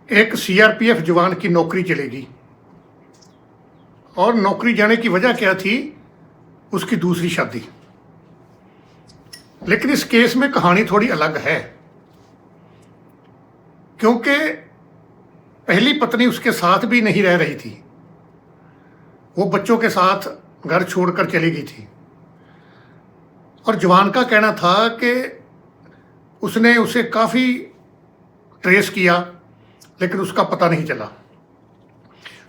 एक सीआरपीएफ जवान की नौकरी चलेगी और नौकरी जाने की वजह क्या थी? उसकी दूसरी शादी। लेकिन इस केस में कहानी थोड़ी अलग है, क्योंकि पहली पत्नी उसके साथ भी नहीं रह रही थी, वो बच्चों के साथ घर छोड़कर चली गई थी। और जवान का कहना था कि उसने उसे काफ़ी ट्रेस किया लेकिन उसका पता नहीं चला।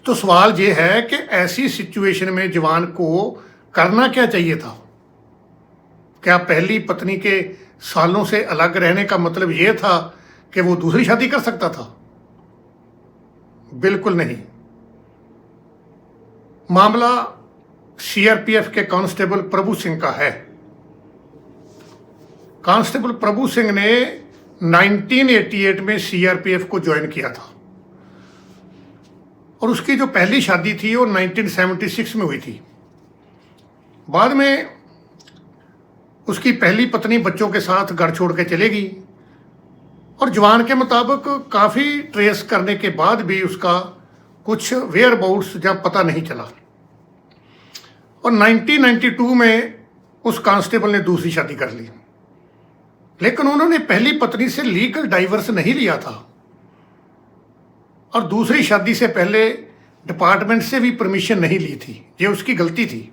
तो सवाल ये है कि ऐसी सिचुएशन में जवान को करना क्या चाहिए था? क्या पहली पत्नी के सालों से अलग रहने का मतलब ये था कि वो दूसरी शादी कर सकता था? बिल्कुल नहीं। मामला सीआरपीएफ के कांस्टेबल प्रभु सिंह का है। कांस्टेबल प्रभु सिंह ने 1988 में सीआरपीएफ को ज्वाइन किया था और उसकी जो पहली शादी थी वो 1976 में हुई थी। बाद में उसकी पहली पत्नी बच्चों के साथ घर छोड़ के चली गई और जवान के मुताबिक काफ़ी ट्रेस करने के बाद भी उसका कुछ वेयर अबाउट्स जब पता नहीं चला। और 1992 में उस कांस्टेबल ने दूसरी शादी कर ली, लेकिन उन्होंने पहली पत्नी से लीगल डाइवर्स नहीं लिया था और दूसरी शादी से पहले डिपार्टमेंट से भी परमिशन नहीं ली थी। ये उसकी गलती थी।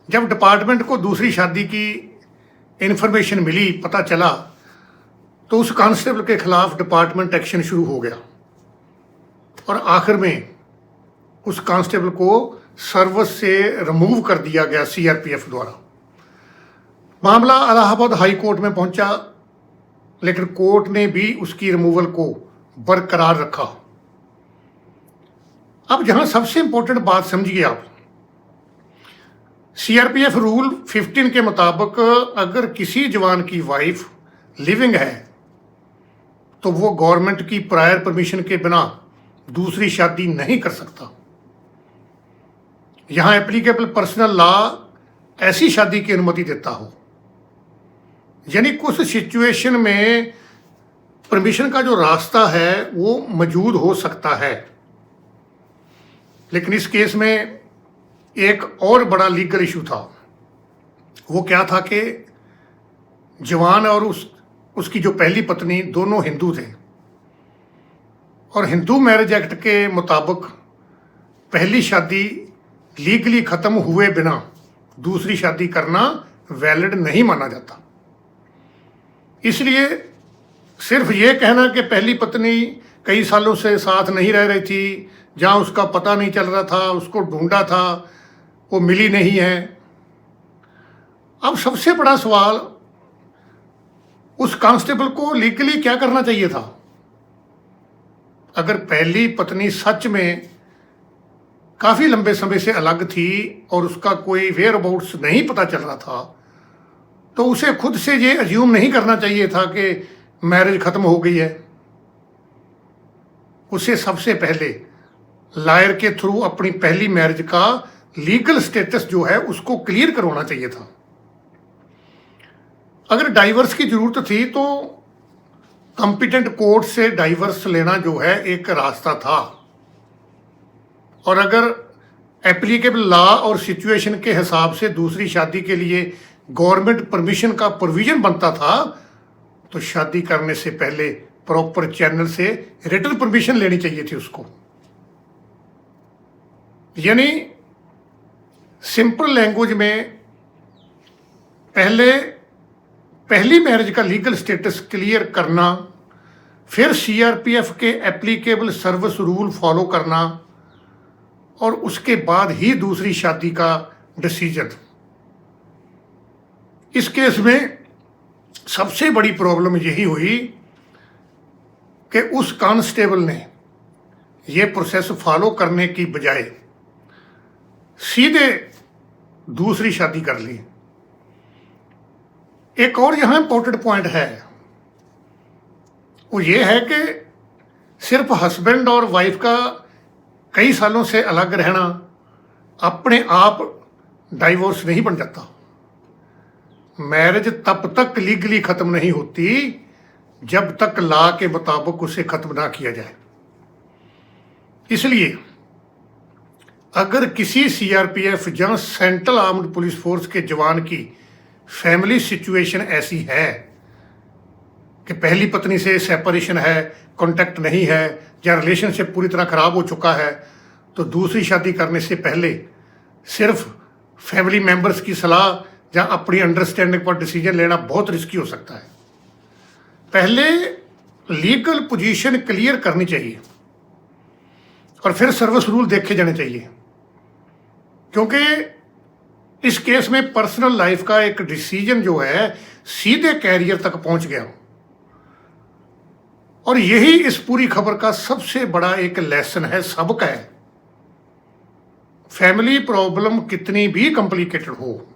जब डिपार्टमेंट को दूसरी शादी की इंफॉर्मेशन मिली, पता चला, तो उस कांस्टेबल के खिलाफ डिपार्टमेंट एक्शन शुरू हो गया और आखिर में उस कांस्टेबल को सर्विस से रिमूव कर दिया गया सीआरपीएफ द्वारा। मामला इलाहाबाद हाई कोर्ट में पहुंचा, लेकिन कोर्ट ने भी उसकी रिमूवल को बरकरार रखा। अब जहां सबसे इंपॉर्टेंट बात समझिए आप, सीआरपीएफ रूल 15 के मुताबिक अगर किसी जवान की वाइफ लिविंग है तो वो गवर्नमेंट की प्रायर परमिशन के बिना दूसरी शादी नहीं कर सकता। यहां एप्लीकेबल पर्सनल लॉ ऐसी शादी की अनुमति देता हो, यानी कुछ सिचुएशन में परमिशन का जो रास्ता है वो मौजूद हो सकता है। लेकिन इस केस में एक और बड़ा लीगल इशू था। वो क्या था कि जवान और उसकी जो पहली पत्नी दोनों हिंदू थे और हिंदू मैरिज एक्ट के मुताबिक पहली शादी लीगली ख़त्म हुए बिना दूसरी शादी करना वैलिड नहीं माना जाता। इसलिए सिर्फ ये कहना कि पहली पत्नी कई सालों से साथ नहीं रह रही थी, जहाँ उसका पता नहीं चल रहा था, उसको ढूंढा था, वो मिली नहीं है। अब सबसे बड़ा सवाल, उस कांस्टेबल को लीगली क्या करना चाहिए था? अगर पहली पत्नी सच में काफ़ी लंबे समय से अलग थी और उसका कोई वेयर अबाउट्स नहीं पता चल रहा था, तो उसे खुद से ये अज्यूम नहीं करना चाहिए था कि मैरिज ख़त्म हो गई है। उसे सबसे पहले लॉयर के थ्रू अपनी पहली मैरिज का लीगल स्टेटस जो है उसको क्लियर करवाना चाहिए था। अगर डाइवर्स की ज़रूरत थी तो कॉम्पिटेंट कोर्ट से डाइवर्स लेना जो है एक रास्ता था, और अगर एप्लीकेबल लॉ और सिचुएशन के हिसाब से दूसरी शादी के लिए गवर्नमेंट परमिशन का प्रोविजन बनता था तो शादी करने से पहले प्रॉपर चैनल से रिटन परमिशन लेनी चाहिए थी उसको। यानी सिंपल लैंग्वेज में पहले पहली मैरिज का लीगल स्टेटस क्लियर करना, फिर सीआरपीएफ के एप्लीकेबल सर्विस रूल फॉलो करना और उसके बाद ही दूसरी शादी का डिसीजन। इस केस में सबसे बड़ी प्रॉब्लम यही हुई कि उस कांस्टेबल ने यह प्रोसेस फॉलो करने की बजाय सीधे दूसरी शादी कर ली। एक और यहां इंपॉर्टेंट पॉइंट है, वो ये है कि सिर्फ हस्बैंड और वाइफ का कई सालों से अलग रहना अपने आप डाइवोर्स नहीं बन जाता। मैरिज तब तक लीगली ख़त्म नहीं होती जब तक लॉ के मुताबिक उसे खत्म ना किया जाए। इसलिए अगर किसी सीआरपीएफ या सेंट्रल आर्म्ड पुलिस फोर्स के जवान की फैमिली सिचुएशन ऐसी है कि पहली पत्नी से सेपरेशन है, कांटेक्ट नहीं है, या रिलेशनशिप पूरी तरह खराब हो चुका है, तो दूसरी शादी करने से पहले सिर्फ फैमिली मेंबर्स की सलाह या अपनी अंडरस्टैंडिंग पर डिसीजन लेना बहुत रिस्की हो सकता है। पहले लीगल पोजीशन क्लियर करनी चाहिए और फिर सर्विस रूल देखे जाने चाहिए, क्योंकि इस केस में पर्सनल लाइफ का एक डिसीजन जो है सीधे कैरियर तक पहुंच गया। और यही इस पूरी खबर का सबसे बड़ा एक लेसन है, सबक है। फैमिली प्रॉब्लम कितनी भी कॉम्प्लिकेटेड हो,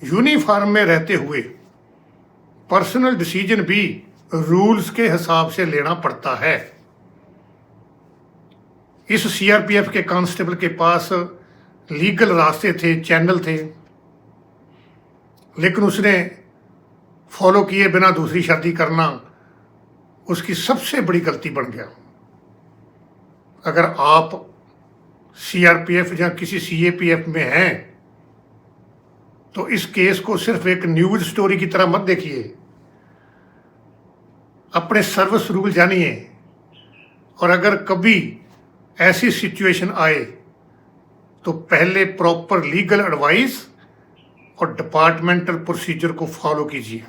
यूनिफॉर्म में रहते हुए पर्सनल डिसीजन भी रूल्स के हिसाब से लेना पड़ता है। इस सीआरपीएफ के कांस्टेबल के पास लीगल रास्ते थे, चैनल थे, लेकिन उसने फॉलो किए बिना दूसरी शादी करना उसकी सबसे बड़ी गलती बन गया। अगर आप सीआरपीएफ या किसी सीएपीएफ में हैं तो इस केस को सिर्फ एक न्यूज स्टोरी की तरह मत देखिए, अपने सर्विस रूल जानिए, और अगर कभी ऐसी सिचुएशन आए तो पहले प्रॉपर लीगल एडवाइस और डिपार्टमेंटल प्रोसीजर को फॉलो कीजिए,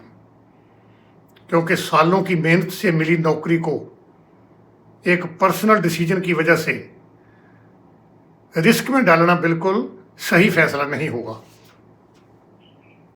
क्योंकि सालों की मेहनत से मिली नौकरी को एक पर्सनल डिसीजन की वजह से रिस्क में डालना बिल्कुल सही फैसला नहीं होगा।